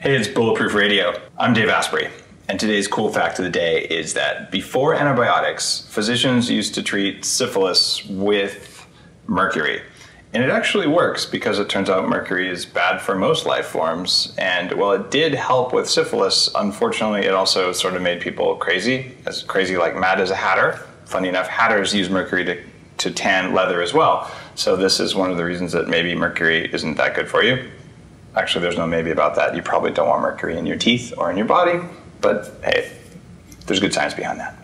Hey, it's Bulletproof Radio. I'm Dave Asprey, and today's cool fact of the day is that before antibiotics, physicians used to treat syphilis with mercury. And it actually works because it turns out mercury is bad for most life forms. And while it did help with syphilis, unfortunately, it also sort of made people crazy, as crazy like mad as a hatter. Funny enough, hatters use mercury to tan leather as well. So this is one of the reasons that maybe mercury isn't that good for you. Actually, there's no maybe about that. You probably don't want mercury in your teeth or in your body, but hey, there's good science behind that.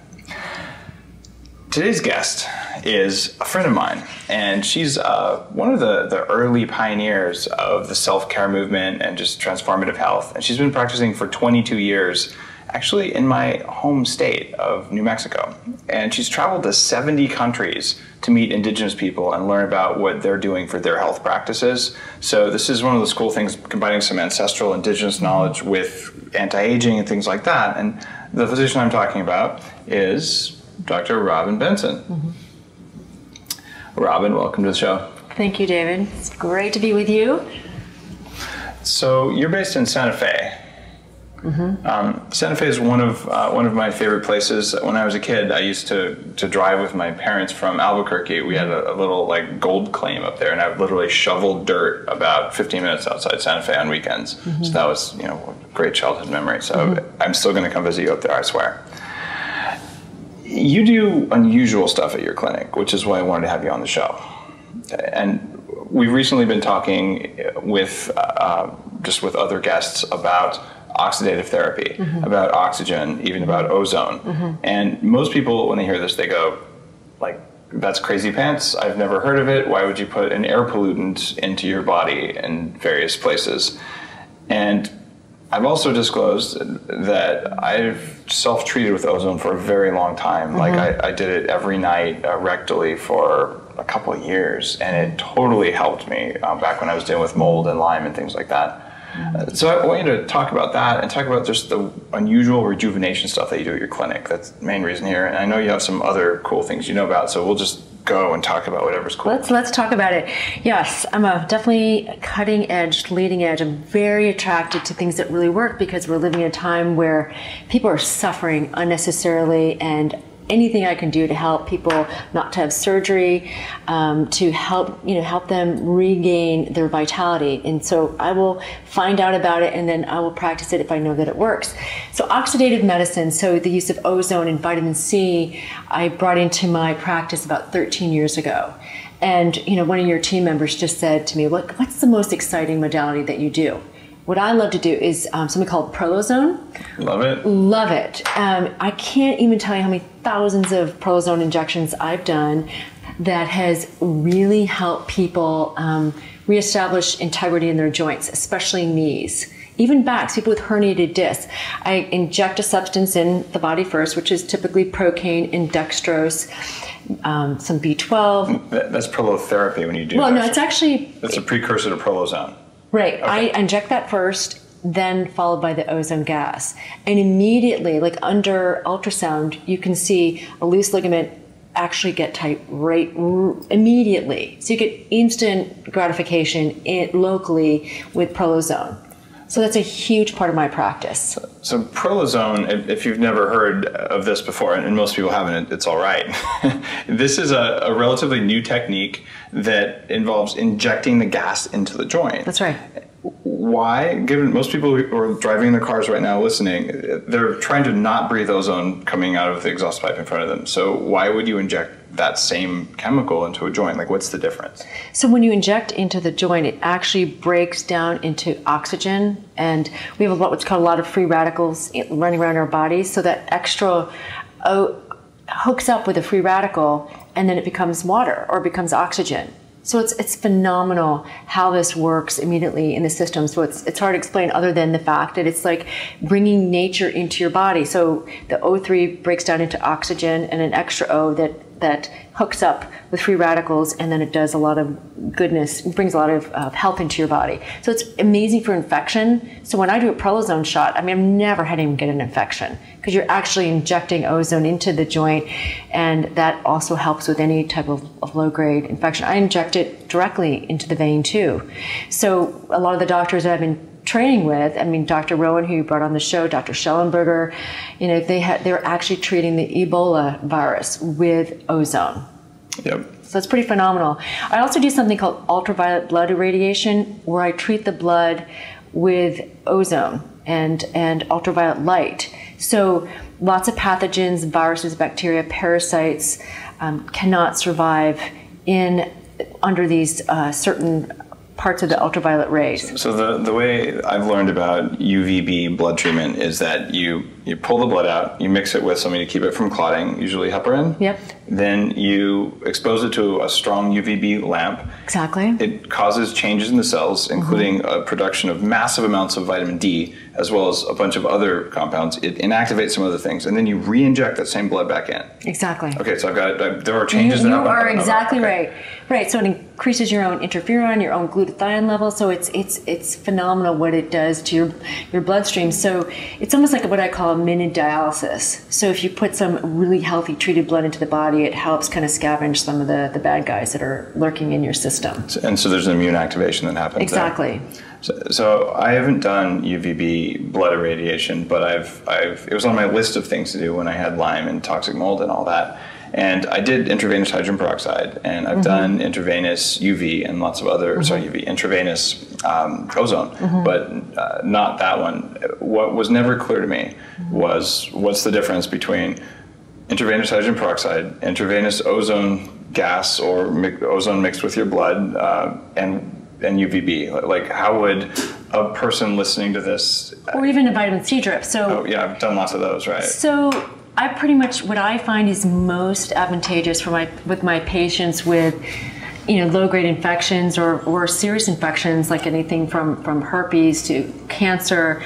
Today's guest is a friend of mine, and she's one of the early pioneers of the self-care movement and just transformative health. And she's been practicing for 22 years, actually in my home state of New Mexico. And she's traveled to 70 countries to meet indigenous people and learn about what they're doing for their health practices. So this is one of those cool things, combining some ancestral indigenous knowledge with anti-aging and things like that. And the physician I'm talking about is Dr. Robyn Benson. Robyn, welcome to the show. Thank you, David. It's great to be with you. So you're based in Santa Fe. Santa Fe is one of my favorite places. When I was a kid, I used to drive with my parents from Albuquerque. We had a little like gold claim up there, and I literally shoveled dirt about 15 minutes outside Santa Fe on weekends. So that was, a great childhood memory. So I'm still going to come visit you up there, I swear. You do unusual stuff at your clinic, which is why I wanted to have you on the show. And we've recently been talking with just with other guests about oxidative therapy, about oxygen, even about ozone. And most people, when they hear this, they go, like, that's crazy pants. I've never heard of it. Why would you put an air pollutant into your body in various places? And I've also disclosed that I've self-treated with ozone for a very long time. Like I did it every night rectally for a couple of years, and it totally helped me back when I was dealing with mold and Lyme and things like that. So I want you to talk about that and talk about just the unusual rejuvenation stuff that you do at your clinic. That's the main reason here. And I know you have some other cool things you know about, so we'll just go and talk about whatever's cool. Let's talk about it. Yes, I'm definitely cutting edge, leading edge. I'm very attracted to things that really work because we're living in a time where people are suffering unnecessarily, and anything I can do to help people not to have surgery, to help them regain their vitality. And so I will find out about it, and then I will practice it if I know that it works. So oxidative medicine, so the use of ozone and vitamin C, I brought into my practice about 13 years ago. And one of your team members just said to me, what's the most exciting modality that you do? What I love to do is something called Prolozone. Love it. Love it. I can't even tell you how many thousands of Prolozone injections I've done that has really helped people reestablish integrity in their joints, especially knees. Even backs, people with herniated discs. I inject a substance in the body first, which is typically procaine and dextrose, some B12. That's Platelet-Rich when you do that. Well, no, it's actually... It's a precursor to Prolozone. Right. Okay. I inject that first, then followed by the ozone gas. And immediately, like under ultrasound, you can see a loose ligament actually get tight immediately. So you get instant gratification locally with Prolozone. So that's a huge part of my practice. So Prolozone, if you've never heard of this before, and most people haven't, it's all right. This is a relatively new technique that involves injecting the gas into the joint. That's right. Why? Given most people who are driving in their cars right now listening, they're trying to not breathe ozone coming out of the exhaust pipe in front of them. So why would you inject that same chemical into a joint? Like, what's the difference? So when you inject into the joint, it actually breaks down into oxygen, and we have what's called a lot of free radicals running around our bodies. So that extra hooks up with a free radical, and then it becomes water or becomes oxygen. So it's phenomenal how this works immediately in the system. So it's hard to explain other than the fact that it's like bringing nature into your body. So the O3 breaks down into oxygen and an extra O that hooks up with free radicals, and then it does a lot of goodness, it brings a lot of health into your body. So it's amazing for infection. So when I do a Prolozone shot, I mean, I've never had anyone get an infection because you're actually injecting ozone into the joint, and that also helps with any type of low-grade infection. I inject it directly into the vein too. So a lot of the doctors that I've been training with, I mean, Dr. Rowan, who you brought on the show, Dr. Schellenberger, you know, they were actually treating the Ebola virus with ozone. Yep. So it's pretty phenomenal. I also do something called ultraviolet blood irradiation, where I treat the blood with ozone and ultraviolet light. So lots of pathogens, viruses, bacteria, parasites cannot survive under these certain parts of the ultraviolet rays. So the way I've learned about UVB blood treatment is that you pull the blood out, you mix it with something to keep it from clotting, usually heparin. Yep. Then you expose it to a strong UVB lamp. Exactly. It causes changes in the cells, including a production of massive amounts of vitamin D, as well as a bunch of other compounds. It inactivates some other things, and then you re-inject that same blood back in. Exactly. Okay, so there are changes that happen. You are exactly okay. right. Right, so it increases your own interferon, your own glutathione level, so it's phenomenal what it does to your bloodstream. So it's almost like what I call a mini dialysis. So if you put some really healthy treated blood into the body, it helps kind of scavenge some of the bad guys that are lurking in your system. And so there's an immune activation that happens. Exactly. So I haven't done UVB blood irradiation, but it was on my list of things to do when I had Lyme and toxic mold and all that. And I did intravenous hydrogen peroxide, and I've done intravenous UV and lots of other, intravenous ozone, but not that one. What was never clear to me was what's the difference between intravenous hydrogen peroxide, intravenous ozone gas or ozone mixed with your blood, and UVB. Like, how would a person listening to this, or even a vitamin C drip? So yeah, I've done lots of those, right? So I pretty much, what I find is most advantageous with my patients with, you know, low-grade infections or serious infections, like anything from herpes to cancer,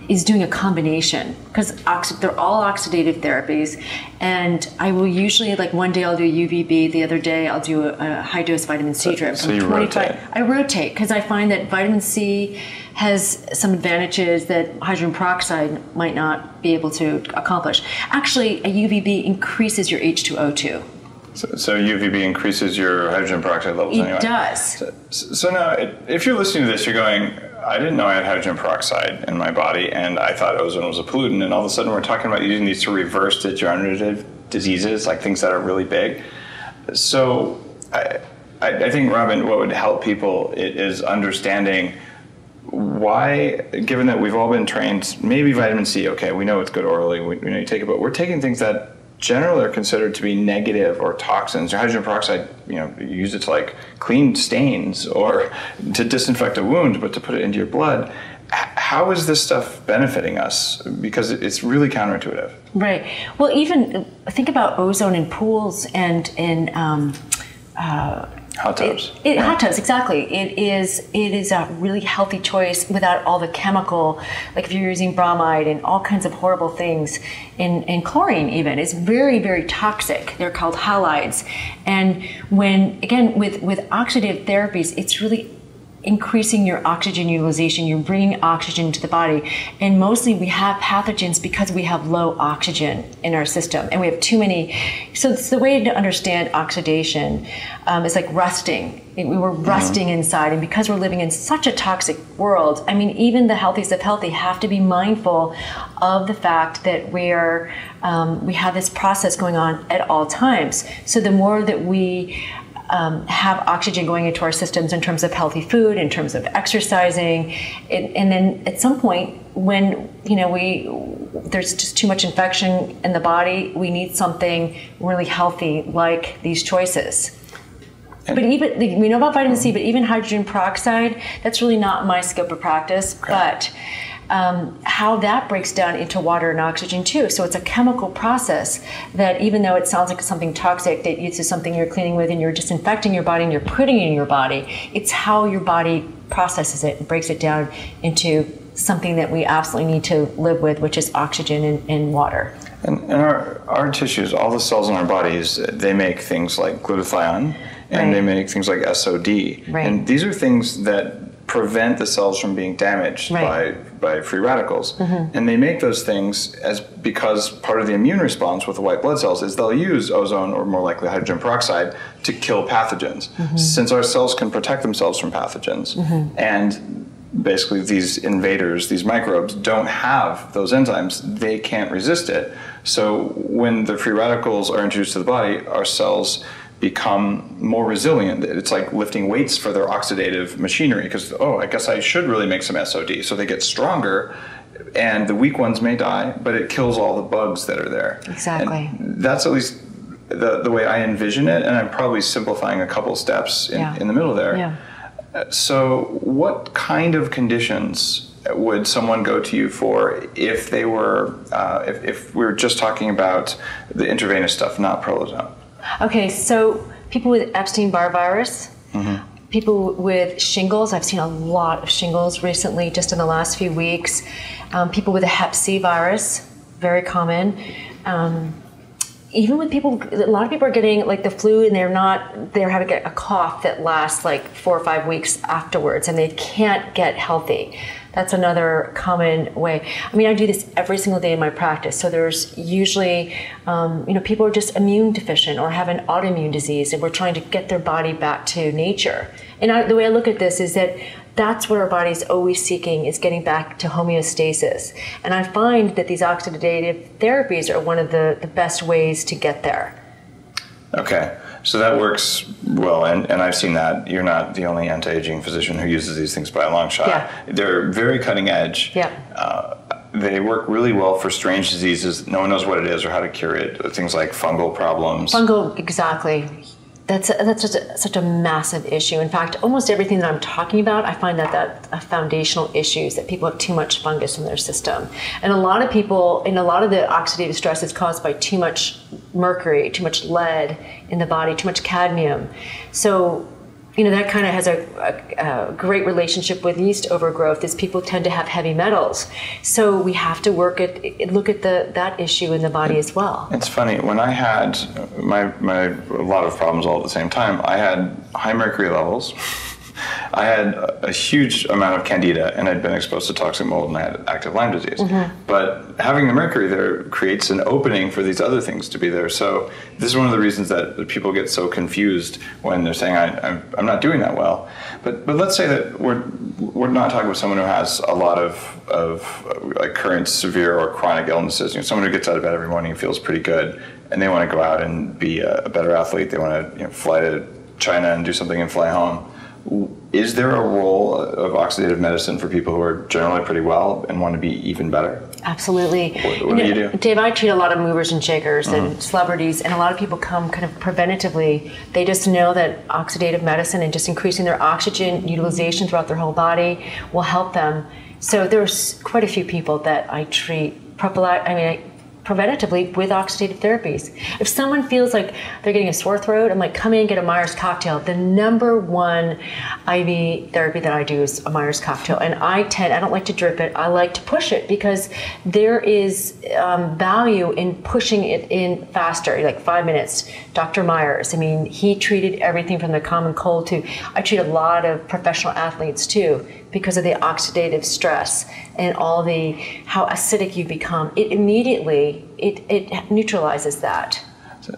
is doing a combination, because they're all oxidative therapies, and I will usually, like, one day I'll do UVB, the other day I'll do a high-dose vitamin C drip. So you rotate? I rotate, because I find that vitamin C has some advantages that hydrogen peroxide might not be able to accomplish. Actually, a UVB increases your H2O2. So UVB increases your hydrogen peroxide levels anyway? It does. So now, if you're listening to this, you're going, I didn't know I had hydrogen peroxide in my body, and I thought ozone was a pollutant, and all of a sudden we're talking about using these to reverse degenerative diseases, like things that are really big. So I think, Robyn, what would help people is understanding why, given that we've all been trained, maybe vitamin C, okay, we know it's good orally, we know you take it, but we're taking things that generally are considered to be negative or toxins. Or hydrogen peroxide, you know, you use it to like clean stains or to disinfect a wound, but to put it into your blood. How is this stuff benefiting us? Because it's really counterintuitive. Right. Well, even think about ozone in pools and in hot tubs. Hot tubs, exactly. It is a really healthy choice without all the chemical, like if you're using bromide and all kinds of horrible things, and chlorine even. It's very, very toxic. They're called halides. And when, again, with oxidative therapies, it's really increasing your oxygen utilization. You're bringing oxygen to the body. And mostly we have pathogens because we have low oxygen in our system, and we have too many. So it's the way to understand oxidation is like rusting. We were rusting inside, and because we're living in such a toxic world, I mean, even the healthiest of healthy have to be mindful of the fact that we have this process going on at all times. So the more that we have oxygen going into our systems in terms of healthy food, in terms of exercising, and then at some point when, you know, there's just too much infection in the body, we need something really healthy like these choices. But even, we know about vitamin C, but even hydrogen peroxide, that's really not my scope of practice. Okay. But how that breaks down into water and oxygen too. So it's a chemical process that, even though it sounds like something toxic, that it's just something you're cleaning with and you're disinfecting your body and you're putting it in your body, it's how your body processes it and breaks it down into something that we absolutely need to live with, which is oxygen and water. And our tissues, all the cells in our bodies, they make things like glutathione, and they make things like SOD. Right. And these are things that prevent the cells from being damaged by free radicals. And they make those things because part of the immune response with the white blood cells is they'll use ozone, or more likely hydrogen peroxide, to kill pathogens, since our cells can protect themselves from pathogens. And basically these invaders, these microbes, don't have those enzymes. They can't resist it. So when the free radicals are introduced to the body, our cells become more resilient. It's like lifting weights for their oxidative machinery, because, oh, I guess I should really make some SOD. So they get stronger, and the weak ones may die, but it kills all the bugs that are there. Exactly. And that's at least the way I envision it, and I'm probably simplifying a couple steps in the middle there. Yeah. So what kind of conditions would someone go to you for if they were, if we were just talking about the intravenous stuff, not Prolozone? Okay, so people with Epstein-Barr virus, people with shingles. I've seen a lot of shingles recently, just in the last few weeks. People with a Hep C virus, very common. Even with people, a lot of people are getting like the flu, and they're having a cough that lasts like 4 or 5 weeks afterwards, and they can't get healthy. That's another common way. I mean, I do this every single day in my practice. So there's usually, people are just immune deficient or have an autoimmune disease, and we're trying to get their body back to nature. And the way I look at this is that that's what our body's always seeking, is getting back to homeostasis. And I find that these oxidative therapies are one of the best ways to get there. Okay, so that works well, and I've seen that. You're not the only anti-aging physician who uses these things by a long shot. Yeah. They're very cutting edge. Yeah. They work really well for strange diseases. No one knows what it is or how to cure it. Things like fungal problems. Fungal, exactly. That's such a massive issue. In fact, almost everything that I'm talking about, I find that a foundational issue is that people have too much fungus in their system. And a lot of people, and a lot of the oxidative stress is caused by too much mercury, too much lead in the body, too much cadmium. So, that kind of has a great relationship with yeast overgrowth, is people tend to have heavy metals. So we have to look at that issue in the body as well. It's funny, when I had a lot of problems all at the same time, I had high mercury levels, I had a huge amount of candida, and I'd been exposed to toxic mold, and I had active Lyme disease. But having the mercury there creates an opening for these other things to be there. So this is one of the reasons that people get so confused when they're saying, I'm not doing that well. But let's say that we're not talking about someone who has a lot of like current severe or chronic illnesses. Someone who gets out of bed every morning and feels pretty good, and they want to go out and be a better athlete. They want to fly to China and do something and fly home. Is there a role of oxidative medicine for people who are generally pretty well and want to be even better? Absolutely. What do you do? Dave, I treat a lot of movers and shakers and celebrities, and a lot of people come kind of preventatively. They just know that oxidative medicine and just increasing their oxygen utilization throughout their whole body will help them. So there's quite a few people that I treat preventatively with oxidative therapies. If someone feels like they're getting a sore throat, I'm like, come in and get a Myers cocktail. The number one IV therapy that I do is a Myers cocktail. And I don't like to drip it. I like to push it, because there is value in pushing it in faster, like 5 minutes. Dr. Myers, he treated everything from the common cold to, I treat a lot of professional athletes too, because of the oxidative stress and how acidic you become. It immediately, it neutralizes that.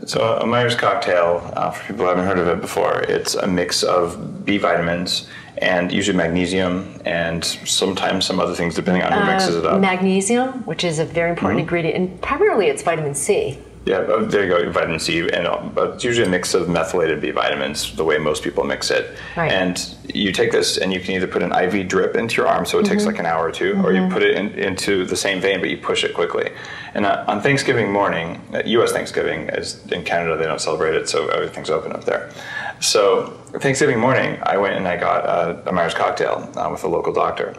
So a Myers cocktail, for people who haven't heard of it before, it's a mix of B vitamins and usually magnesium and sometimes some other things depending on who mixes it up. Magnesium, which is a very important ingredient, and primarily it's vitamin C. Yeah, there you go, vitamin C, and it's usually a mix of methylated B vitamins, the way most people mix it. Right. And you take this, and you can either put an IV drip into your arm, so it takes like an hour or two, or you put it into the same vein, but you push it quickly. And on Thanksgiving morning, U.S. Thanksgiving, as in Canada they don't celebrate it, so everything's open up there. So Thanksgiving morning, I went and I got a Myers cocktail with a local doctor.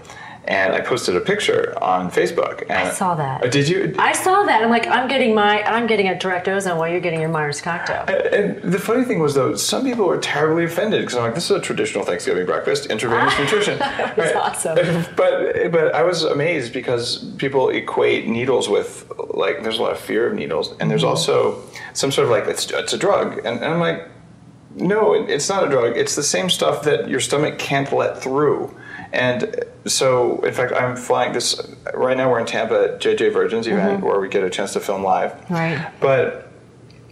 And I posted a picture on Facebook. And I saw that. Did you? I saw that. I'm like, I'm getting a direct ozone while you're getting your Myers cocktail. And the funny thing was, though, some people were terribly offended, because I'm like, this is a traditional Thanksgiving breakfast, intravenous nutrition. That's awesome. But I was amazed, because people equate needles with, like, there's a lot of fear of needles, and there's also some sort of like, it's a drug. And I'm like, no, it's not a drug. It's the same stuff that your stomach can't let through. And so, in fact, I'm flying this, right now we're in Tampa at JJ Virgin's event, where we get a chance to film live. Right. But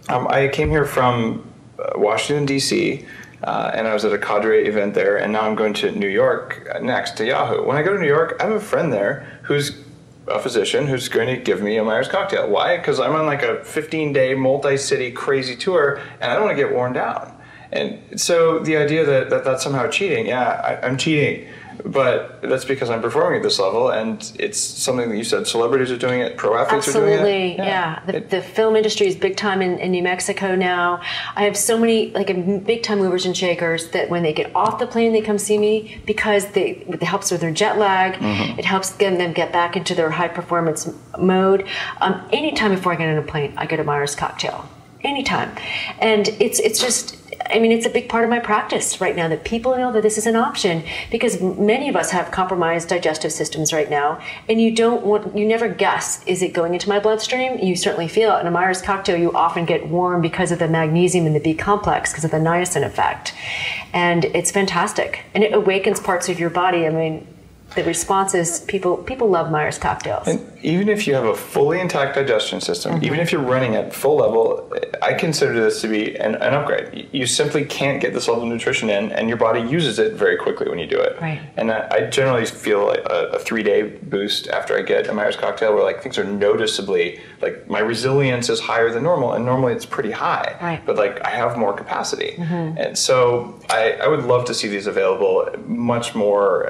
I came here from Washington, D.C., and I was at a cadre event there, and now I'm going to New York next to Yahoo. When I go to New York, I have a friend there who's a physician who's going to give me a Myers cocktail. Why? Because I'm on like a 15-day multi-city crazy tour, and I don't want to get worn down. And so the idea that that's somehow cheating, yeah, I'm cheating. But that's because I'm performing at this level, and it's something that you said celebrities are doing it, pro athletes are doing it. Absolutely, yeah. The film industry is big time in New Mexico now. I have so many big time movers and shakers that when they get off the plane, they come see me because it helps with their jet lag. It helps them get back into their high performance mode. Anytime before I get on a plane, I get a Myers cocktail. Anytime. And it's just, I mean, it's a big part of my practice right now that people know that this is an option, because many of us have compromised digestive systems right now, and you never guess, is it going into my bloodstream? You certainly feel it. In a Myers cocktail, you often get warm because of the magnesium in the B complex, because of the niacin effect. And it's fantastic. And it awakens parts of your body. I mean, the response is people love Myers cocktails. And even if you have a fully intact digestion system, even if you're running at full level, I consider this to be an upgrade. You simply can't get this level of nutrition in, and your body uses it very quickly when you do it. Right. And I generally feel like a 3-day boost after I get a Myers cocktail, where like things are noticeably, like my resilience is higher than normal, and normally it's pretty high. Right. But like I have more capacity. And so I would love to see these available much more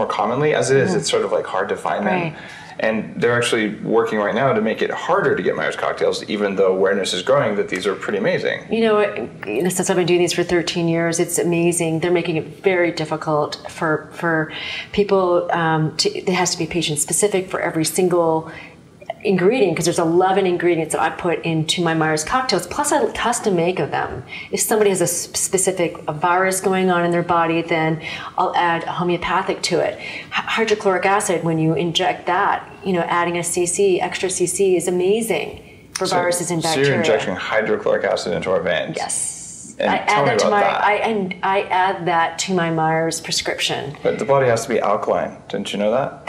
commonly. As it is, it's sort of like hard to find them. And they're actually working right now to make it harder to get Myers cocktails, even though awareness is growing that these are pretty amazing. You know, since I've been doing these for 13 years, it's amazing. They're making it very difficult for people. It has to be patient specific for every single ingredient, because there's 11 ingredients that I put into my Myers cocktails, plus I custom make of them. If somebody has a specific virus going on in their body, then I'll add a homeopathic to it. Hydrochloric acid, when you inject that, adding a extra cc is amazing for viruses and bacteria. So you're injecting hydrochloric acid into our veins? Yes. And I tell me about that. I add that to my Myers prescription. But the body has to be alkaline. Didn't you know that?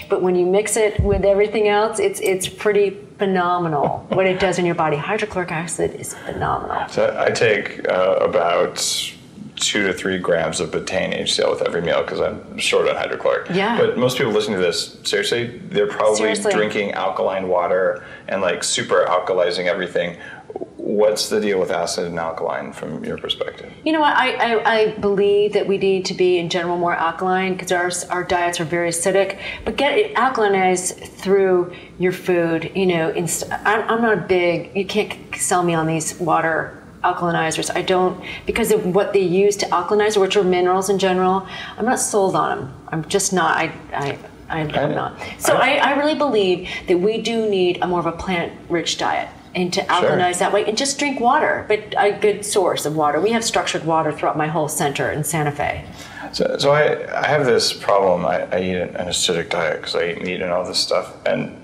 But when you mix it with everything else, it's pretty phenomenal what it does in your body. Hydrochloric acid is phenomenal. So I take about 2 to 3 grams of betaine HCl with every meal because I'm short on hydrochloric. Yeah. But most people listening to this, seriously, they're probably drinking alkaline water and like super alkalizing everything. What's the deal with acid and alkaline from your perspective? You know what, I believe that we need to be in general more alkaline because our diets are very acidic, but get it alkalinized through your food. I'm not you can't sell me on these water alkalinizers. I don't, because of what they use to alkalinize, which are minerals in general. I'm not sold on them. I'm just not. I'm not. So I really believe that we do need a more of a plant-rich diet, and to alkalinize that way, and just drink water, but a good source of water. We have structured water throughout my whole center in Santa Fe. So I have this problem. I eat an acidic diet because I eat meat and all this stuff. And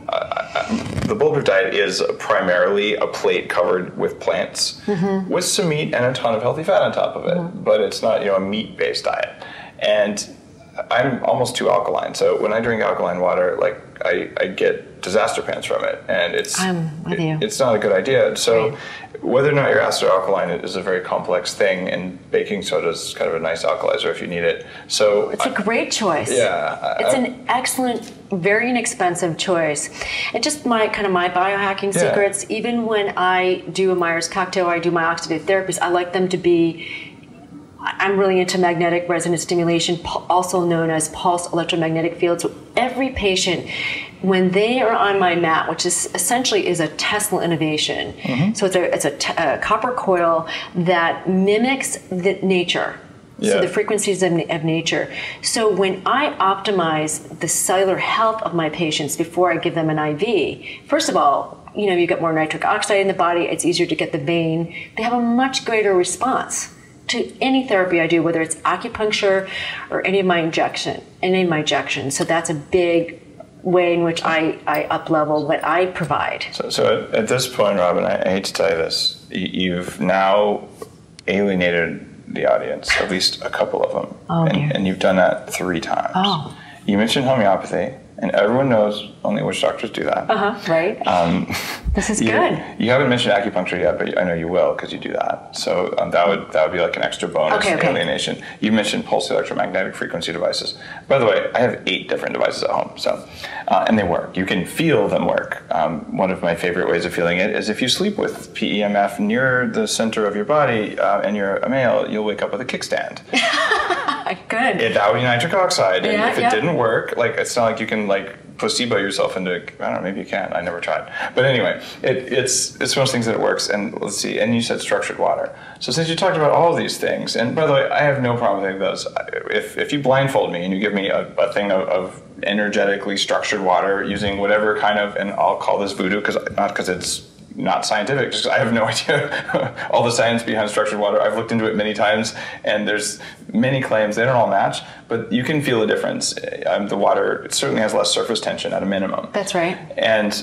the Bulletproof diet is primarily a plate covered with plants with some meat and a ton of healthy fat on top of it. But it's not a meat-based diet. And I'm almost too alkaline. So when I drink alkaline water, like I get disaster pants from it, and it's not a good idea. So whether or not you're acid or alkaline is a very complex thing, and baking soda is kind of a nice alkalizer if you need it. So it's a great choice. Yeah, it's an excellent, very inexpensive choice. And just my biohacking secrets. Even when I do a Myers cocktail, I do my oxidative therapies. I like them to be. I'm really into magnetic resonance stimulation, also known as pulse electromagnetic fields. So every patient, when they are on my mat, which is essentially a Tesla innovation, so it's a copper coil that mimics nature. So the frequencies of nature. So when I optimize the cellular health of my patients before I give them an IV, first of all, you get more nitric oxide in the body. It's easier to get the vein. They have a much greater response to any therapy I do, whether it's acupuncture or any of my injections. So that's a big way in which I up-level what I provide. So at this point, Robyn, I hate to tell you this, you've now alienated the audience, at least a couple of them. And you've done that 3 times. You mentioned homeopathy. And everyone knows only which doctors do that. Right. This is good. You haven't mentioned acupuncture yet, but I know you will because you do that. So that would be like an extra bonus alienation. You mentioned pulse electromagnetic frequency devices. By the way, I have 8 different devices at home, so and they work. You can feel them work. One of my favorite ways of feeling it is if you sleep with PEMF near the center of your body and you're a male, you'll wake up with a kickstand. Good. That would be nitric oxide, and if it didn't work, like it's not like you can like placebo yourself into. I don't know, maybe you can. I never tried, but anyway, it's one of those things that it works. And let's see. And you said structured water. So since you talked about all of these things, and by the way, I have no problem with any of those. If you blindfold me and you give me a thing of energetically structured water using whatever kind of, and I'll call this voodoo because it's not scientific, just I have no idea all the science behind structured water. I've looked into it many times, and there's many claims. They don't all match, but you can feel a difference. The water, it certainly has less surface tension at a minimum. That's right. And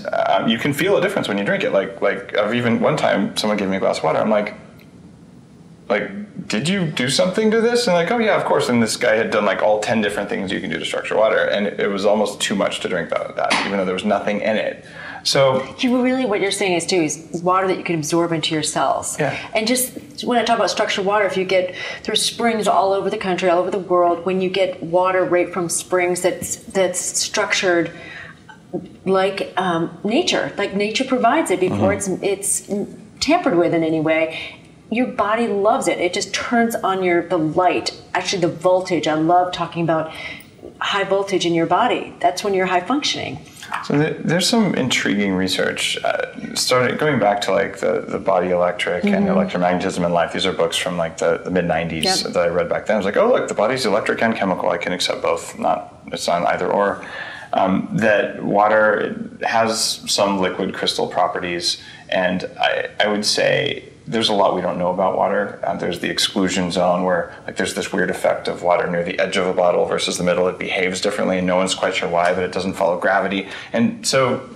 you can feel a difference when you drink it. Like I've even one time someone gave me a glass of water. I'm like, did you do something to this? And like, oh yeah, of course. And this guy had done like all 10 different things you can do to structure water, and it was almost too much to drink that, even though there was nothing in it. So really what you're saying is water that you can absorb into your cells. Yeah. And just when I talk about structured water, if you get, there's springs all over the country, all over the world, when you get water right from springs that's structured like nature provides it before it's tampered with in any way, your body loves it. It just turns on the light, actually the voltage. I love talking about high voltage in your body. That's when you're high functioning. So there's some intriguing research going back to like the body electric and electromagnetism in life. These are books from like the mid 90s that I read back then. I was like, oh look, the body's electric and chemical. I can accept both. It's not either or. That water has some liquid crystal properties, and I would say there's a lot we don't know about water. There's the exclusion zone where like there's this weird effect of water near the edge of a bottle versus the middle. It behaves differently, and no one's quite sure why, but it doesn't follow gravity. And so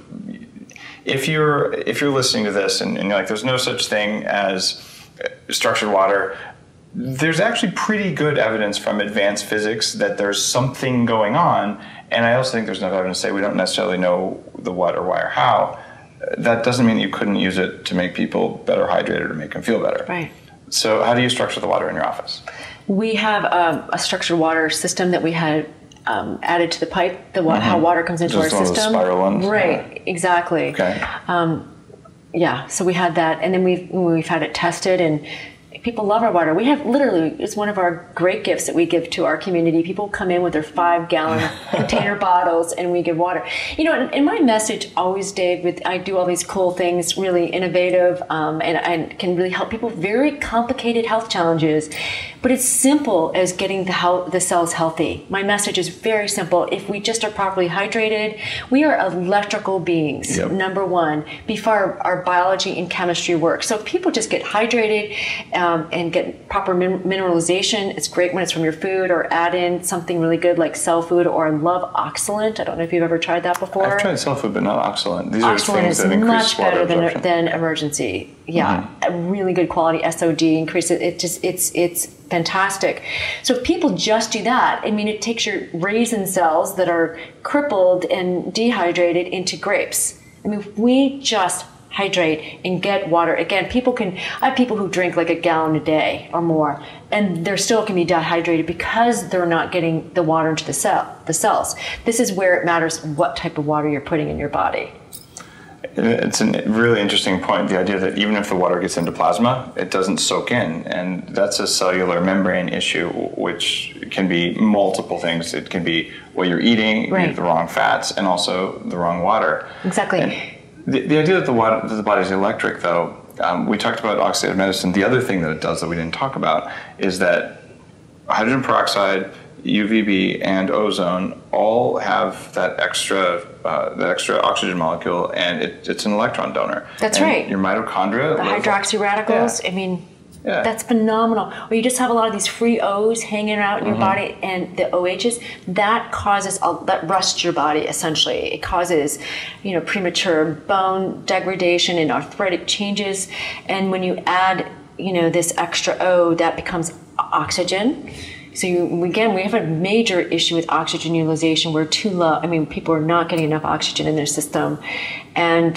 if you're listening to this and you're like, there's no such thing as structured water, there's actually pretty good evidence from advanced physics that there's something going on. And I also think there's enough evidence to say we don't necessarily know the what or why or how. That doesn't mean you couldn't use it to make people better hydrated or make them feel better. Right. So how do you structure the water in your office? We have a structured water system that we had added to the pipe, how water comes into our system. Those spiral ones? Right, exactly. Okay. So we had that, and then we've had it tested, and people love our water. We have it's one of our great gifts that we give to our community. People come in with their 5-gallon container bottles, and we give water. And my message always, Dave, I do all these cool things, really innovative, and can really help people with very complicated health challenges. But it's simple as getting the cells healthy. My message is very simple. If we just are properly hydrated, we are electrical beings, number one, before our biology and chemistry work. So if people just get hydrated, and get proper mineralization. It's great when it's from your food, or add in something really good like cell food, or I love Oxalent. I don't know if you've ever tried that before. I've tried cell food, but not Oxalent. These are Oxalent things that increase much better water absorption. than Emergency. Yeah, a really good quality SOD increases. It's fantastic. So if people just do that, it takes your raisin cells that are crippled and dehydrated into grapes. If we just hydrate and get water. Again, I have people who drink like a gallon a day or more, and they still can be dehydrated because they're not getting the water into the cells. This is where it matters what type of water you're putting in your body. It's a really interesting point, the idea that even if the water gets into plasma, it doesn't soak in, and that's a cellular membrane issue, which can be multiple things. It can be what you're eating, right, the wrong fats, and also the wrong water. Exactly. And the idea that the body is electric, though, we talked about oxidative medicine. The other thing that it does that we didn't talk about is that hydrogen peroxide, UVB, and ozone all have that extra oxygen molecule, and it's an electron donor. That's and right. Your mitochondria. The hydroxy radicals. Yeah. That's phenomenal. Or you just have a lot of these free O's hanging out in your body, and the OHs, that rusts your body essentially. It causes, premature bone degradation and arthritic changes. And when you add, this extra O, that becomes oxygen. So again, we have a major issue with oxygen utilization. We're too low. I mean, people are not getting enough oxygen in their system. And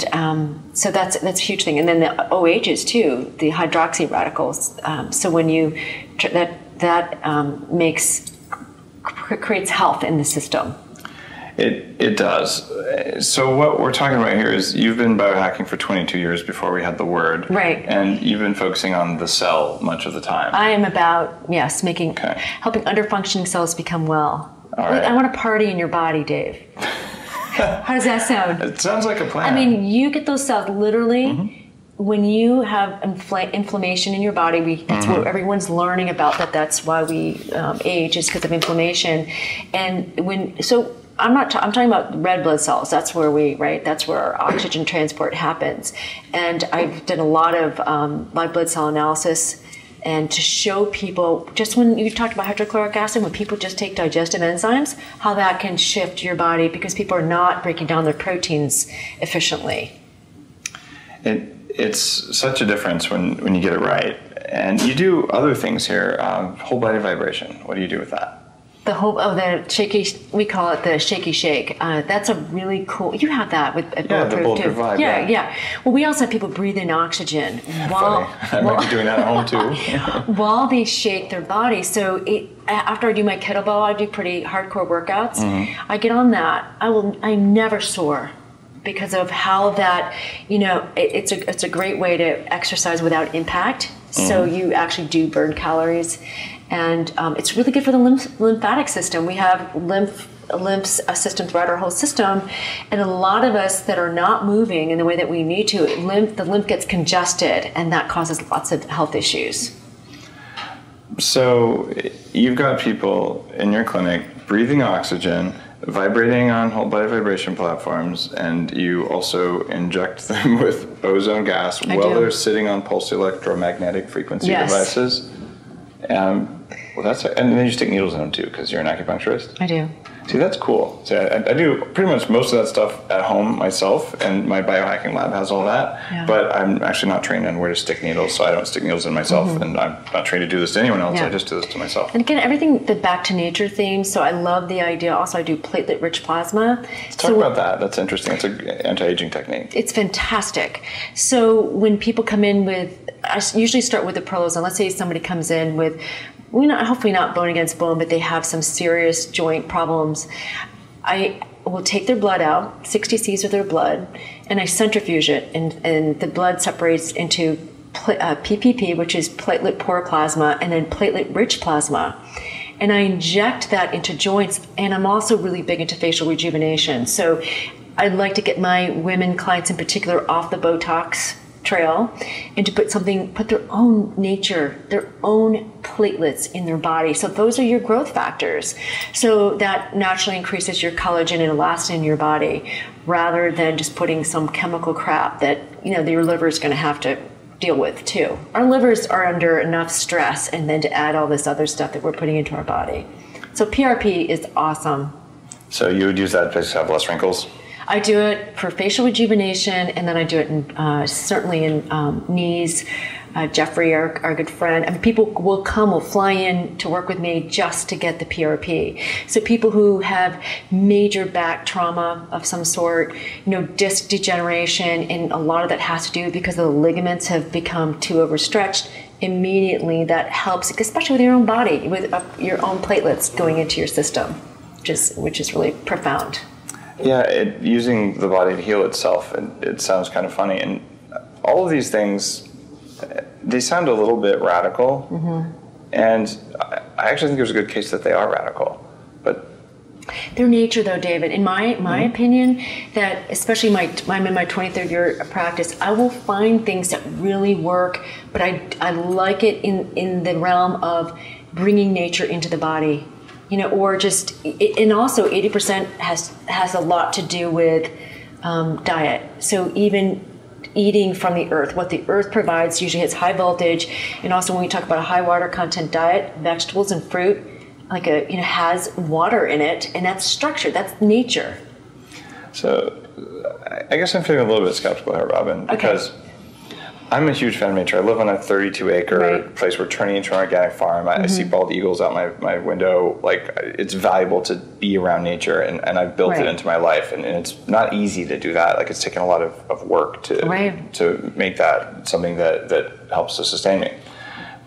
so that's a huge thing. And then the OHs too, the hydroxy radicals. So when you, that creates health in the system. It does. So what we're talking about here is you've been biohacking for 22 years before we had the word. Right. And you've been focusing on the cell much of the time. I am about, helping underfunctioning cells become well. All right. I want to party in your body, Dave. How does that sound? It sounds like a plan. I mean, you get those cells literally when you have inflammation in your body. That's what everyone's learning about. That's why we age, is because of inflammation. And I'm talking about red blood cells. That's where that's where our oxygen transport happens. And I've done a lot of live blood cell analysis, and to show people, just when you talked about hydrochloric acid, when people just take digestive enzymes, how that can shift your body because people are not breaking down their proteins efficiently. It's such a difference when you get it right. And you do other things here, whole body vibration. What do you do with that? The shaky, we call it the shaky shake. That's a really cool, you have that with Bulletproof the Bulletproof too. Vibe. Yeah. Well, we also have people breathe in oxygen I might be doing that at home too. While they shake their body. So after I do my kettlebell, I do pretty hardcore workouts. I get on that. I'm never sore because of how that, it's a great way to exercise without impact. So you actually do burn calories. And it's really good for the lymphatic system. We have lymph system throughout our whole system, and a lot of us that are not moving in the way that we need to, the lymph gets congested, and that causes lots of health issues. So you've got people in your clinic breathing oxygen, vibrating on whole body vibration platforms, and you also inject them with ozone gas they're sitting on pulsed electromagnetic frequency devices. And then you stick needles in them too, because you're an acupuncturist. I do. See, that's cool. See, I do pretty much most of that stuff at home myself, and my biohacking lab has all that. Yeah. But I'm actually not trained on where to stick needles, so I don't stick needles in myself, and I'm not trained to do this to anyone else. I just do this to myself. And again, everything the back to nature theme. So I love the idea. Also, I do platelet-rich plasma. Let's talk about that. That's interesting. It's an anti-aging technique. It's fantastic. So when people come in I usually start with the Prolozone. Let's say somebody comes in with, hopefully not bone against bone, but they have some serious joint problems. I will take their blood out, 60 C's of their blood, and I centrifuge it, and the blood separates into PPP, which is platelet-poor plasma, and then platelet-rich plasma. And I inject that into joints, and I'm also really big into facial rejuvenation. So I'd like to get my women clients in particular off the Botox trail and to put their own nature, their own platelets in their body. So those are your growth factors. So that naturally increases your collagen and elastin in your body, rather than just putting some chemical crap that your liver is going to have to deal with too. Our livers are under enough stress, and then to add all this other stuff that we're putting into our body. So PRP is awesome. So you would use that to have less wrinkles? I do it for facial rejuvenation, and then I do it certainly in knees. Jeffrey, our good friend, I mean, people will fly in to work with me just to get the PRP. So people who have major back trauma of some sort, disc degeneration, and a lot of that has to do because the ligaments have become too overstretched. Immediately that helps, especially with your own body, with your own platelets going into your system, which is really profound. Yeah, using the body to heal itself, it sounds kind of funny. And all of these things, they sound a little bit radical. And I actually think there's a good case that they are radical. But their nature, though, David, in my opinion, that especially I'm in my 23rd year of practice, I will find things that really work, but I like it in the realm of bringing nature into the body. Or just, and also 80% has a lot to do with diet. So even eating from the earth, what the earth provides usually has high voltage, and also when we talk about a high water content diet, vegetables and fruit, has water in it, and that's structure, that's nature. So I guess I'm feeling a little bit skeptical here, Robyn, because I'm a huge fan of nature. I live on a 32-acre Right. place. We're turning into an organic farm. I see bald eagles out my window. Like, it's valuable to be around nature, and I've built it Right. into my life. And it's not easy to do that. Like, it's taken a lot of work to make that something that helps to sustain me.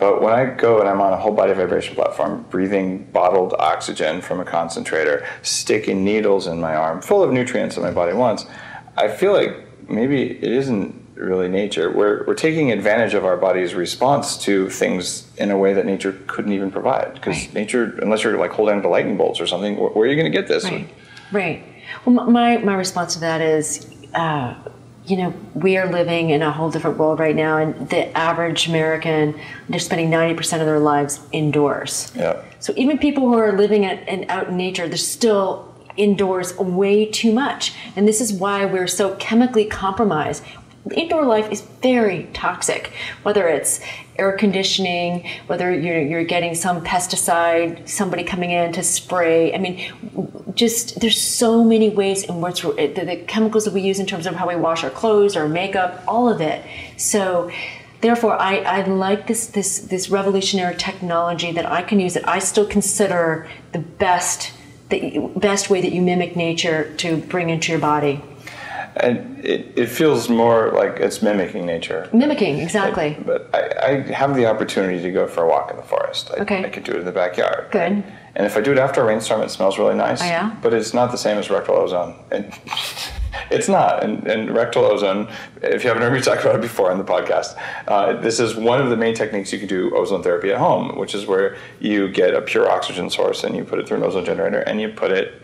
But when I go and I'm on a whole body vibration platform, breathing bottled oxygen from a concentrator, sticking needles in my arm, full of nutrients that my body wants, I feel like maybe it isn't really nature. We're taking advantage of our body's response to things in a way that nature couldn't even provide. Because nature, unless you're like holding on to lightning bolts or something, where are you going to get this? Right. Well, my response to that is, we are living in a whole different world right now, and the average American, they're spending 90% of their lives indoors. Yeah. So even people who are living out in nature, they're still indoors way too much. And this is why we're so chemically compromised. Indoor life is very toxic, whether it's air conditioning, whether you're getting some pesticide, somebody coming in to spray. I mean, just there's so many ways in which the chemicals that we use in terms of how we wash our clothes, our makeup, all of it. So therefore, I like this revolutionary technology that I can use, that I still consider the best way that you mimic nature to bring into your body. And it feels more like it's mimicking nature. Mimicking, exactly. But I have the opportunity to go for a walk in the forest. I could do it in the backyard. Good. And if I do it after a rainstorm, it smells really nice. Oh, yeah? But it's not the same as rectal ozone. It's not. And rectal ozone, if you haven't heard me talk about it before on the podcast, this is one of the main techniques you can do ozone therapy at home, which is where you get a pure oxygen source and you put it through an ozone generator and you put it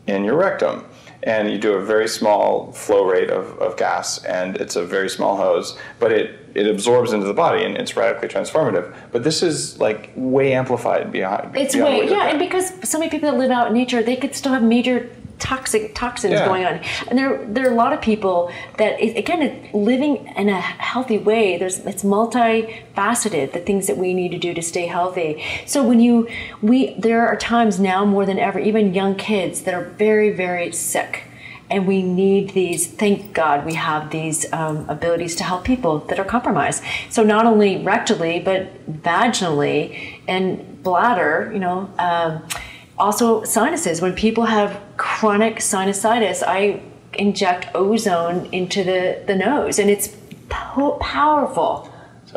in your rectum. And you do a very small flow rate of gas, and it's a very small hose, but it absorbs into the body, and it's radically transformative. But this is like way amplified beyond. It's way, and because so many people that live out in nature, they could still have major toxins going on, and there are a lot of people that again, living in a healthy way. It's multifaceted, the things that we need to do to stay healthy. So there are times now more than ever, even young kids that are very, very sick, and we need these. Thank God we have these abilities to help people that are compromised. So not only rectally but vaginally and bladder, also sinuses. When people have chronic sinusitis, I inject ozone into the nose, and it's powerful.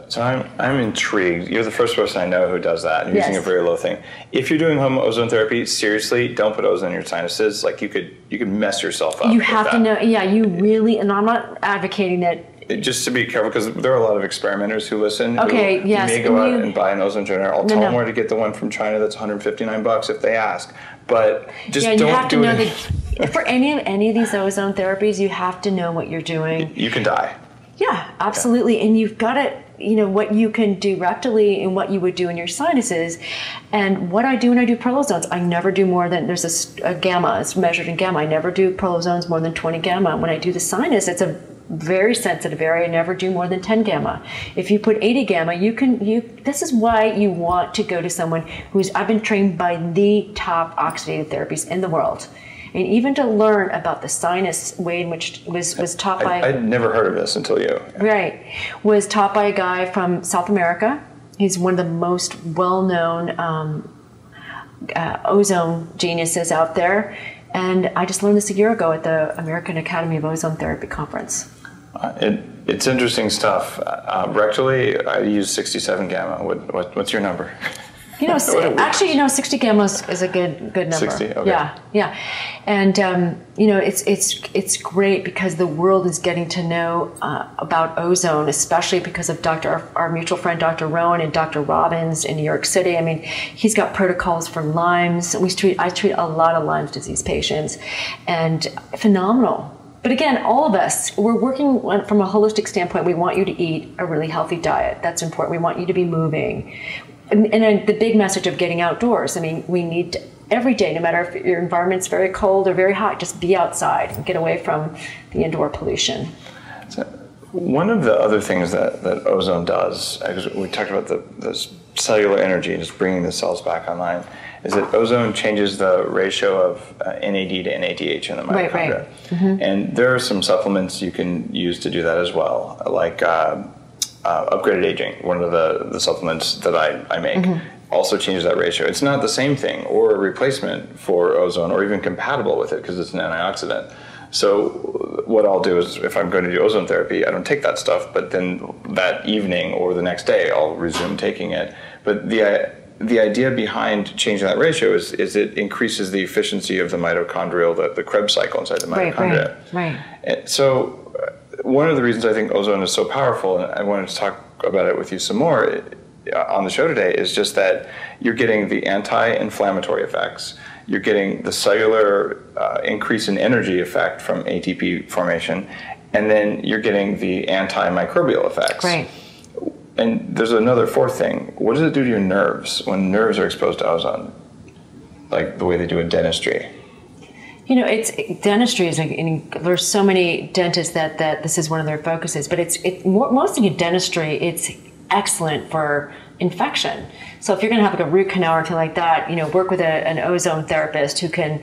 So I'm intrigued. You're the first person I know who does that, and using a very low thing. If you're doing home ozone therapy, seriously, don't put ozone in your sinuses. Like you could mess yourself up. You have to know. Yeah, you really. And I'm not advocating that. Just to be careful, because there are a lot of experimenters who listen. Okay, who yes. may go out and buy an ozone generator. I'll tell them where to get the one from China that's $159 if they ask. But just don't you have do to know it. that for any of these ozone therapies, you have to know what you're doing. You can die. Yeah, absolutely. And you've got to, what you can do rectally and what you would do in your sinuses. And what I do when I do Prolozones, I never do more than, there's a gamma, it's measured in gamma. I never do Prolozones more than 20 gamma. When I do the sinus, it's a very sensitive area. I never do more than 10 gamma. If you put 80 gamma, this is why you want to go to someone I've been trained by the top oxidative therapies in the world. And even to learn about the sinus way in which was taught by... I'd never heard of this until you. Right. Was taught by a guy from South America. He's one of the most well-known ozone geniuses out there. And I just learned this a year ago at the American Academy of Ozone Therapy conference. It's interesting stuff. Rectally, I use 67 gamma. What's your number? 60 gamma is a good number. 60, okay. Yeah. And, it's great because the world is getting to know about ozone, especially because of our mutual friend, Dr. Rowan and Dr. Robbins in New York City. I mean, he's got protocols for Lyme's. I treat a lot of Lyme's disease patients, and phenomenal. But again, all of us, we're working from a holistic standpoint. We want you to eat a really healthy diet. That's important. We want you to be moving. And the big message of getting outdoors. I mean, we need to, every day, no matter if your environment's very cold or very hot, just be outside and get away from the indoor pollution. So One of the other things that ozone does, because we talked about the cellular energy, just bringing the cells back online, is that ozone changes the ratio of NAD to NADH in the mitochondria. Right. Mm-hmm. And there are some supplements you can use to do that as well, like upgraded aging, one of the supplements that I make. Also changes that ratio. It's not the same thing or a replacement for ozone or even compatible with it because it's an antioxidant. So what I'll do is if I'm going to do ozone therapy, I don't take that stuff, but then that evening or the next day I'll resume taking it. But the idea behind changing that ratio is it increases the efficiency of the mitochondrial, the Krebs cycle inside the mitochondria. Right. And so one of the reasons I think ozone is so powerful, and I wanted to talk about it with you some more on the show today, is just that you're getting the anti-inflammatory effects, you're getting the cellular increase in energy effect from ATP formation, and then you're getting the antimicrobial effects. Right. And there's another fourth thing. What does it do to your nerves when nerves are exposed to ozone? Like the way they do in dentistry. You know, dentistry is there's so many dentists that this is one of their focuses, but mostly in dentistry, it's excellent for infection. So if you're going to have like a root canal or anything like that, work with an ozone therapist who can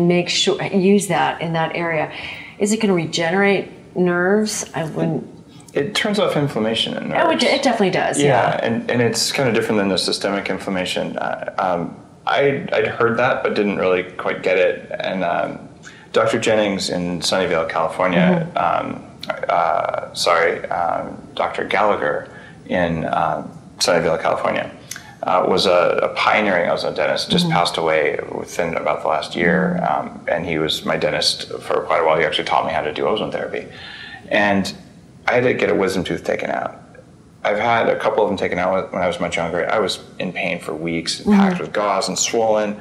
make sure use that in that area. Is it going to regenerate nerves? I wouldn't. It turns off inflammation in nerves. Oh, it definitely does. Yeah, and it's kind of different than the systemic inflammation. I'd heard that, but didn't really quite get it. And Dr. Jennings in Sunnyvale, California, Dr. Gallagher in Sunnyvale, California, was a pioneering ozone dentist, just passed away within about the last year. And he was my dentist for quite a while. He actually taught me how to do ozone therapy. And I had to get a wisdom tooth taken out. I've had a couple of them taken out when I was much younger. I was in pain for weeks, packed with gauze and swollen.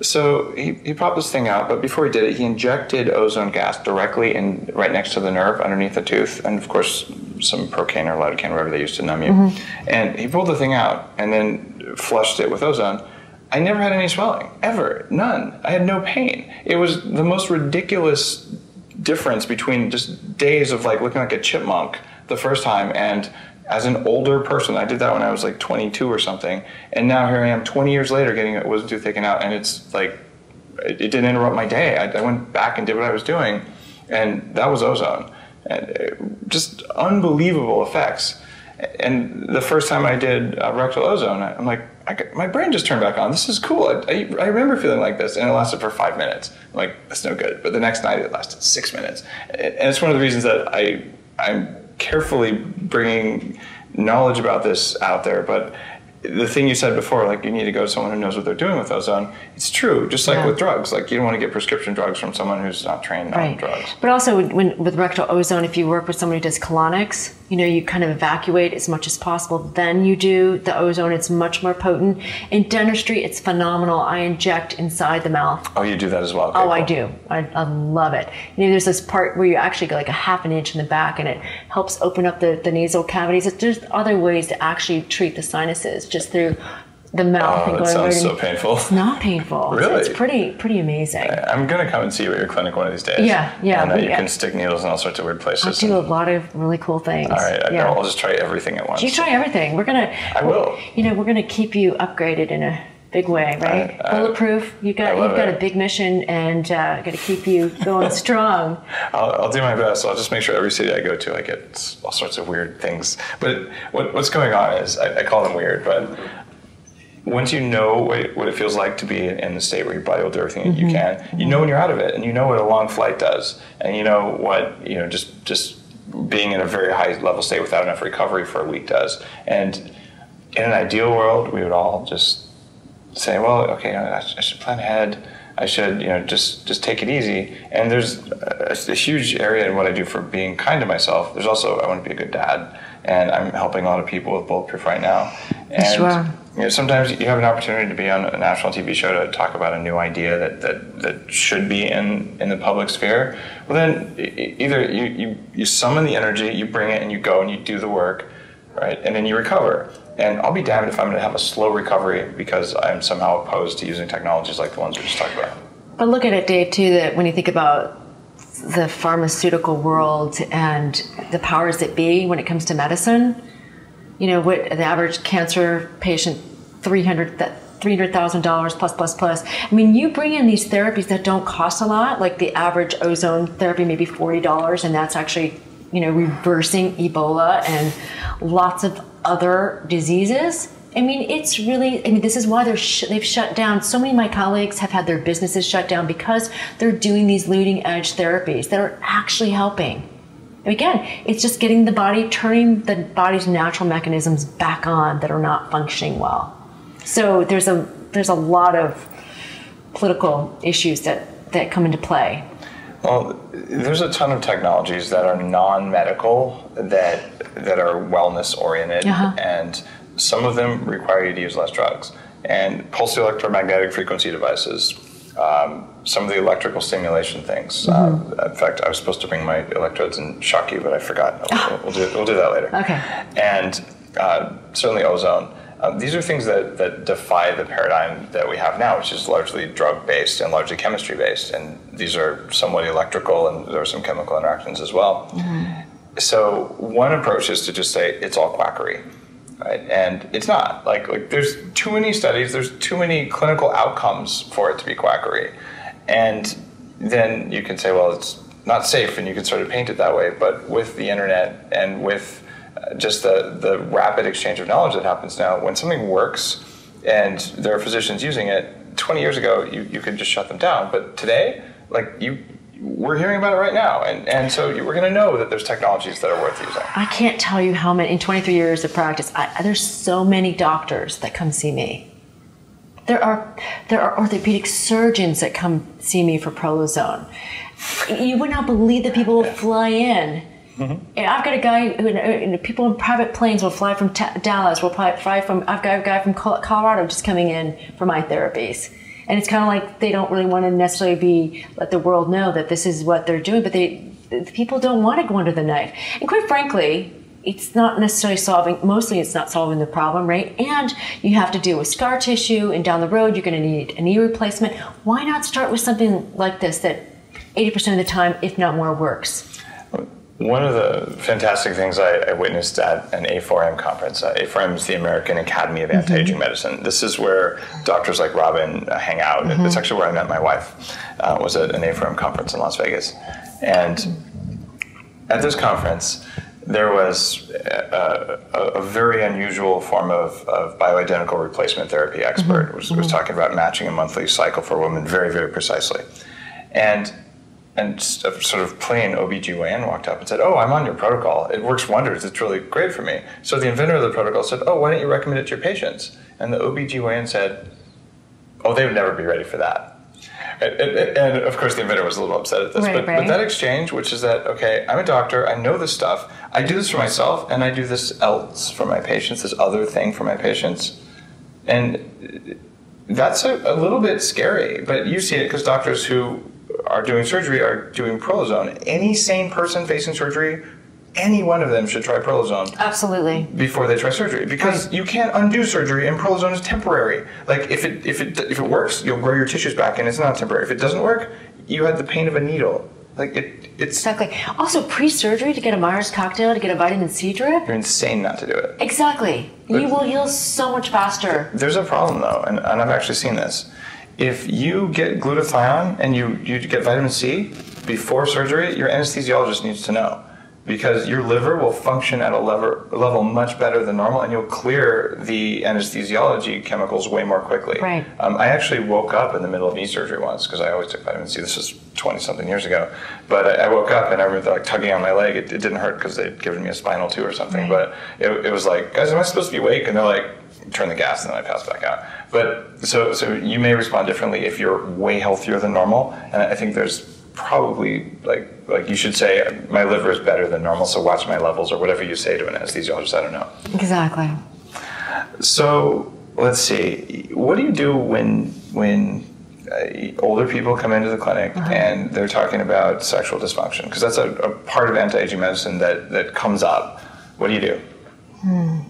So he popped this thing out, but before he did it, he injected ozone gas directly in right next to the nerve underneath the tooth, and of course some Procaine or lidocaine, whatever they used to numb you. And he pulled the thing out and then flushed it with ozone. I never had any swelling, ever, none. I had no pain. It was the most ridiculous difference between just days of like looking like a chipmunk the first time, and as an older person, I did that when I was like 22 or something, and now here I am 20 years later getting a wisdom tooth taken out, and it's like, it didn't interrupt my day. I went back and did what I was doing, and that was ozone. And just unbelievable effects. And the first time I did rectal ozone, I'm like, my brain just turned back on. This is cool. I remember feeling like this, and it lasted for 5 minutes. I'm like, that's no good. But the next night it lasted 6 minutes. And it's one of the reasons that I'm carefully bringing knowledge about this out there. But the thing you said before, like you need to go to someone who knows what they're doing with ozone, it's true. Just like with drugs, like you don't want to get prescription drugs from someone who's not trained on drugs. But also with rectal ozone, if you work with someone who does colonics, you kind of evacuate as much as possible. Then you do the ozone. It's much more potent. In dentistry, it's phenomenal. I inject inside the mouth. Oh, you do that as well? Okay, oh, cool. I do. I love it. There's this part where you actually go like a half an inch in the back, and it helps open up the nasal cavities. There's other ways to actually treat the sinuses just through the mouth. Oh, that sounds so painful. It's not painful. Really? It's pretty amazing. I'm going to come and see you at your clinic one of these days. Yeah. And you can stick needles in all sorts of weird places. I do a lot of really cool things. All right. I'll just try everything at once. You try everything. I will. We're going to keep you upgraded in a big way, right? Bulletproof. You've got a big mission, and got to keep you going strong. I'll do my best. I'll just make sure every city I go to, I get all sorts of weird things. But what's going on is, I call them weird, but once you know what it feels like to be in the state where your body will do everything that you can, you know when you're out of it, and you know what a long flight does, and you know what just being in a very high level state without enough recovery for a week does. And in an ideal world, we would all just say, well, okay, I should plan ahead. I should, just take it easy. And there's a huge area in what I do for being kind to myself. There's also, I want to be a good dad, and I'm helping a lot of people with Bulletproof right now. And sometimes you have an opportunity to be on a national TV show to talk about a new idea that should be in the public sphere. Well, then either you summon the energy, you bring it, and you go and you do the work, right? And then you recover. And I'll be damned if I'm going to have a slow recovery because I'm somehow opposed to using technologies like the ones we just talked about. But look at it, Dave, too, that when you think about the pharmaceutical world and the powers that be when it comes to medicine. You know, what the average cancer patient, $300,000 plus. I mean, you bring in these therapies that don't cost a lot, like the average ozone therapy, maybe $40, and that's actually, you know, reversing Ebola and lots of other diseases. I mean, it's really, I mean, this is why they've shut down. So many of my colleagues have had their businesses shut down because they're doing these leading edge therapies that are actually helping. And again, it's just getting the body, turning the body's natural mechanisms back on that are not functioning well. So there's a lot of political issues that come into play. Well, there's a ton of technologies that are non-medical that are wellness oriented, and some of them require you to use less drugs. And pulse electromagnetic frequency devices, some of the electrical stimulation things. In fact, I was supposed to bring my electrodes and shock you, but I forgot. We'll do that later. Okay. And certainly ozone. These are things that defy the paradigm that we have now, which is largely drug-based and largely chemistry-based. And these are somewhat electrical, and there are some chemical interactions as well. So one approach is to just say it's all quackery. Right? And it's not. Like there's too many studies, there's too many clinical outcomes for it to be quackery. And then you can say, well, it's not safe, and you can sort of paint it that way. But with the internet and with just the rapid exchange of knowledge that happens now, when something works and there are physicians using it, 20 years ago, you could just shut them down. But today, we're hearing about it right now, and so we're going to know that there's technologies that are worth using. I can't tell you how many, in 23 years of practice, there's so many doctors that come see me. There are orthopedic surgeons that come see me for Prolozone. You would not believe that people will fly in. And I've got a guy people in private planes will fly from Dallas, I've got a guy from Colorado just coming in for my therapies. And it's kind of like they don't really want to necessarily let the world know that this is what they're doing, but people don't want to go under the knife. And quite frankly, it's not necessarily mostly it's not solving the problem, right? And you have to deal with scar tissue, and down the road you're going to need a knee replacement. Why not start with something like this that 80% of the time, if not more, works? One of the fantastic things I witnessed at an A4M conference. A4M is the American Academy of Anti-Aging Medicine. This is where doctors like Robyn hang out. It's actually where I met my wife, was at an A4M conference in Las Vegas. And at this conference, there was a very unusual form of bioidentical replacement therapy expert was talking about matching a monthly cycle for a woman very, very precisely. And a sort of plain OBGYN walked up and said, "Oh, I'm on your protocol. It works wonders. It's really great for me." So the inventor of the protocol said, "Oh, why don't you recommend it to your patients?" And the OBGYN said, "Oh, they would never be ready for that." And of course, the inventor was a little upset at this. But that exchange, which is that, okay, I'm a doctor, I know this stuff, I do this for myself, and I do this else for my patients, this other thing for my patients. And that's a little bit scary. But you see it because doctors who are doing surgery are doing Prolozone. Any sane person facing surgery, any one of them should try Prolozone. Absolutely. Before they try surgery, because you can't undo surgery, and Prolozone is temporary. Like if it works, you'll grow your tissues back, and it's not temporary. If it doesn't work, you had the pain of a needle. Like it's exactly. Also, pre-surgery to get a Myers cocktail to get a vitamin C drip. You're insane not to do it. Exactly. But you will heal so much faster. There's a problem though, and I've actually seen this. If you get glutathione and you get vitamin C before surgery, your anesthesiologist needs to know, because your liver will function at a level much better than normal, and you'll clear the anesthesiology chemicals way more quickly. Right. I actually woke up in the middle of knee surgery once, because I always took vitamin C. This was 20-something years ago. But I woke up and I remember tugging on my leg. It didn't hurt because they'd given me a spinal tube or something. Right. But it was like, guys, am I supposed to be awake? And they're like, turn the gas, and then I passed back out. But so you may respond differently if you're way healthier than normal. And I think there's probably like you should say, my liver is better than normal, so watch my levels, or whatever you say to an anesthesiologist. I don't know. Exactly. So let's see. What do you do when older people come into the clinic and they're talking about sexual dysfunction? Because that's a part of anti-aging medicine that comes up. What do you do?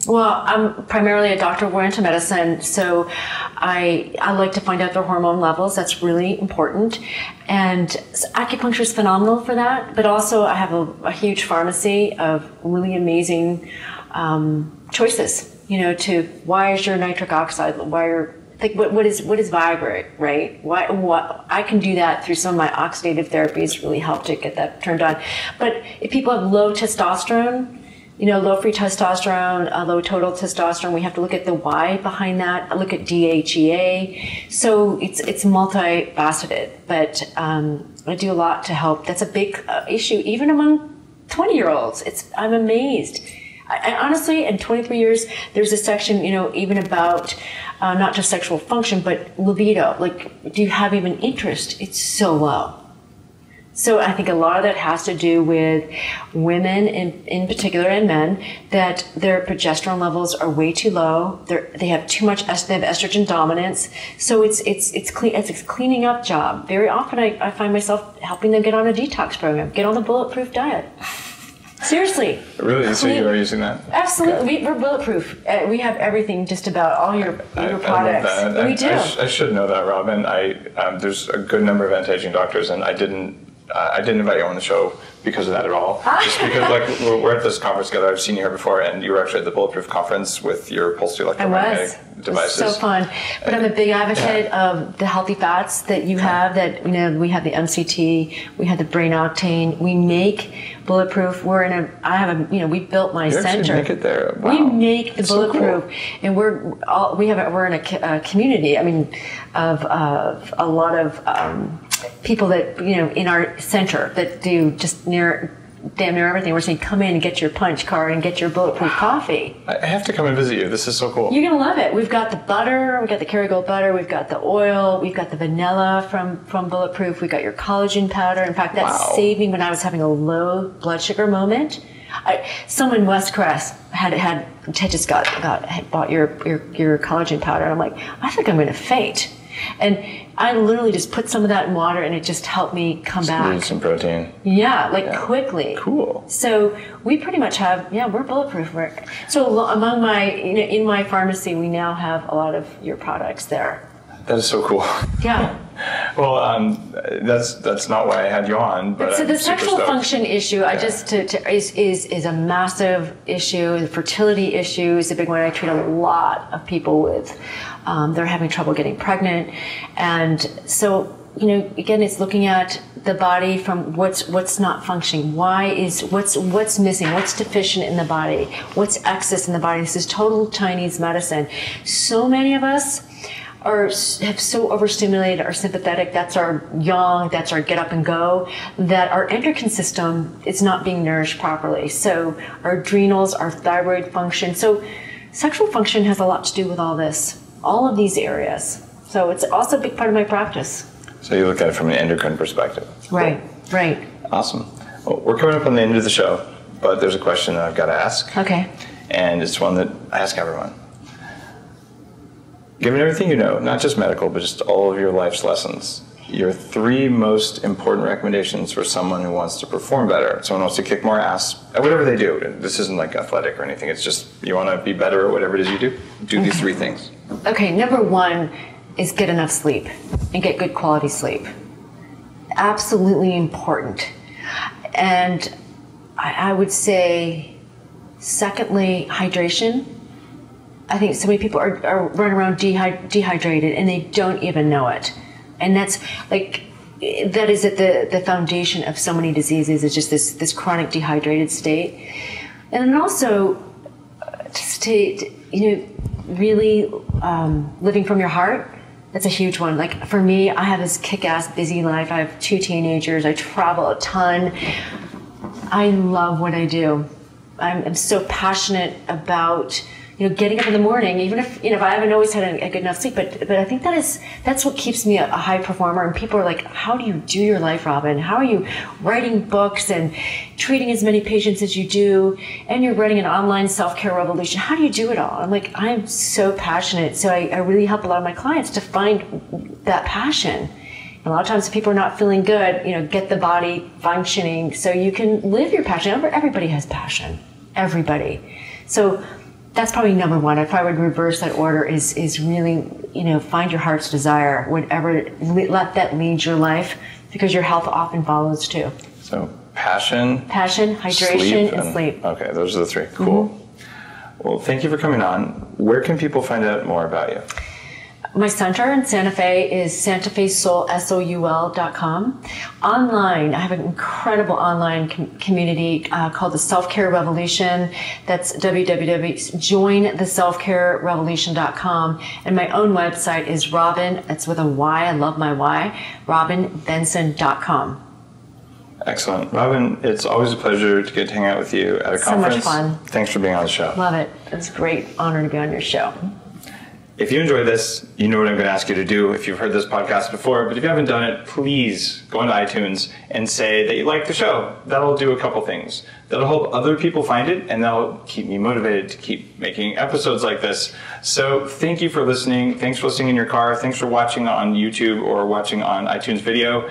Well, I'm primarily a Doctor of Oriental Medicine, so I like to find out their hormone levels. That's really important. And acupuncture is phenomenal for that, but also I have a huge pharmacy of really amazing choices, to why is your nitric oxide, what is Viagra, right? What I can do that through some of my oxidative therapies really help to get that turned on. But if people have low testosterone, low free testosterone, low total testosterone, we have to look at the why behind that. Look at DHEA. So it's multifaceted, but I do a lot to help. That's a big issue, even among 20-year-olds. I'm amazed. I honestly, in 23 years, there's a section, even about not just sexual function, but libido. Like, do you have even interest? It's so low. So I think a lot of that has to do with women in particular, and men, that their progesterone levels are way too low. They have too much, they have estrogen dominance. So it's a cleaning up job. Very often I find myself helping them get on a detox program, get on the Bulletproof diet. Seriously. Really? So you are using that? Absolutely. We're bulletproof. We have everything, just about all your products. I love that. We do. I should know that, Robyn. There's a good number of anti-aging doctors, and I didn't invite you on the show because of that at all. Just because, we're at this conference together. I've seen you here before, and you were actually at the Bulletproof conference with your pulsed electromagnetic devices. It was so fun. But I'm a big advocate of the healthy fats that you have. That we have the MCT, we have the brain octane. We make Bulletproof. We built my center. You actually make it there. Wow. We make the Bulletproof, so cool. And we're in a community. Of a lot of people that in our center that do just damn near everything. We're saying, come in and get your punch card and get your Bulletproof coffee. I have to come and visit you. This is so cool. You're gonna love it. We've got the butter, we've got the Kerrygold butter, we've got the oil, we've got the vanilla from Bulletproof, we've got your collagen powder. In fact, that saved me when I was having a low blood sugar moment. Someone in West Crest had just bought your collagen powder, and I'm like, I think I'm gonna faint. And I literally just put some of that in water, and it just helped me come back. Need some protein. Yeah, quickly. Cool. So we pretty much have, we're Bulletproof. So among in my pharmacy, we now have a lot of your products there. That is so cool. Yeah. Well, that's not why I had you on, but so the sexual function issue, is a massive issue. The fertility issue is a big one. I treat a lot of people with. They're having trouble getting pregnant, and so again, it's looking at the body from what's not functioning. What's missing? What's deficient in the body? What's excess in the body? This is total Chinese medicine. So many of us have so overstimulated our sympathetic, that's our yang, that's our get up and go, that our endocrine system is not being nourished properly. So our adrenals, our thyroid function. So sexual function has a lot to do with all this, all of these areas. So it's also a big part of my practice. So you look at it from an endocrine perspective. Right, right. Awesome. Well, we're coming up on the end of the show, but there's a question that I've got to ask. Okay. And it's one that I ask everyone. Given everything you know, not just medical, but just all of your life's lessons, your 3 most important recommendations for someone who wants to perform better, someone who wants to kick more ass at whatever they do. This isn't like athletic or anything. It's just you want to be better at whatever it is you do. Do these 3 things. Okay, number 1 is get enough sleep and get good quality sleep. Absolutely important. And I would say, secondly, hydration. I think so many people are running around dehydrated and they don't even know it. And that is at the foundation of so many diseases. It's just this chronic dehydrated state. And then also, really living from your heart. That's a huge one. Like for me, I have this kick-ass busy life. I have 2 teenagers. I travel a ton. I love what I do. I'm so passionate about getting up in the morning, even if I haven't always had a good enough sleep, but I think that's what keeps me a high performer. And people are like, how do you do your life, Robyn? How are you writing books and treating as many patients as you do, and you're running an online self-care revolution? How do you do it all? I'm like, I'm so passionate. So I really help a lot of my clients to find that passion. A lot of times if people are not feeling good, get the body functioning so you can live your passion. Everybody has passion. everybody. So that's probably number one. If I would reverse that order, is really, find your heart's desire, whatever, let that lead your life, because your health often follows too. So passion, hydration, and sleep. Okay, those are the three. Cool. Well, thank you for coming on. Where can people find out more about you? My center in Santa Fe is santafesoul.com. Online, I have an incredible online community called the Self-Care Revolution. That's www.jointheselfcarerevolution.com. And my own website is Robyn, it's with a Y, I love my Y, robynbenson.com. Excellent. Robyn, it's always a pleasure to get to hang out with you at a conference. So much fun. Thanks for being on the show. Love it. It's a great honor to be on your show. If you enjoy this, you know what I'm going to ask you to do if you've heard this podcast before. But if you haven't done it, please go into iTunes and say that you like the show. That'll do a couple things. That'll help other people find it, and that'll keep me motivated to keep making episodes like this. So thank you for listening. Thanks for listening in your car. Thanks for watching on YouTube or watching on iTunes video.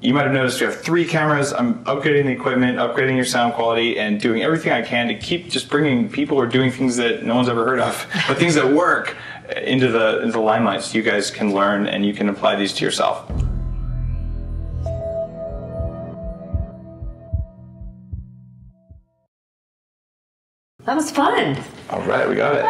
You might have noticed we have 3 cameras. I'm upgrading the equipment, upgrading your sound quality, and doing everything I can to keep just bringing people who are doing things that no one's ever heard of, but things that work, into the limelight, so you guys can learn and you can apply these to yourself. That was fun. All right, we got it.